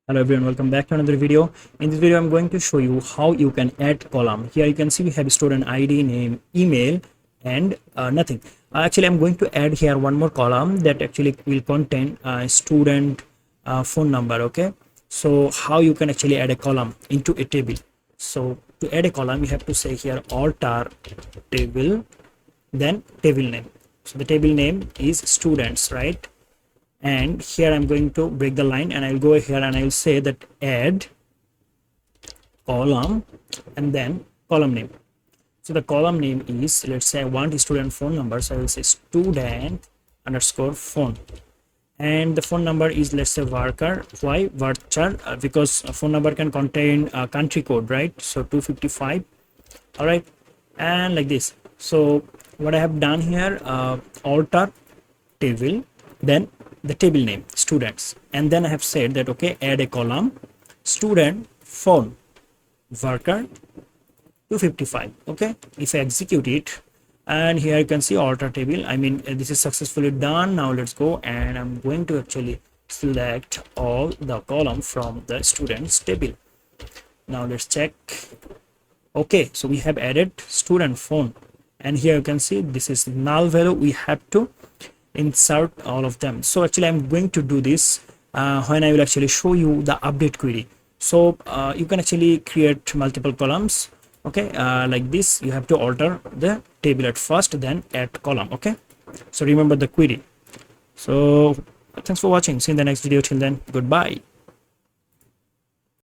Hello everyone, welcome back to another video. In this video I'm going to show you how you can add column. Here you can see we have student ID, name, email, and nothing. Actually I'm going to add here one more column that actually will contain student phone number. Okay, so how you can actually add a column into a table. So to add a column you have to say here alter table, then table name. So the table name is students, right? And here I'm going to break the line and I'll go here and I'll say that add column and then column name. So the column name is, let's say I want student phone number, so I will say student underscore phone, and the phone number is, let's say, worker. Why worker? Because a phone number can contain a country code, right? So 255. All right, and like this. So what I have done here, alter table, then the table name students, and then I have said that okay, add a column student phone worker 255. Okay, if I execute it, and here you can see alter table, I mean this is successfully done. Now let's go, and I'm going to actually select all the column from the students table. Now let's check. Okay, so we have added student phone, and here you can see this is null value. We have to insert all of them. So actually I'm going to do this when I will actually show you the update query. So you can actually create multiple columns. Okay, like this. You have to alter the table at first, then add column. Okay, so remember the query. So thanks for watching. See you in the next video. Till then, goodbye.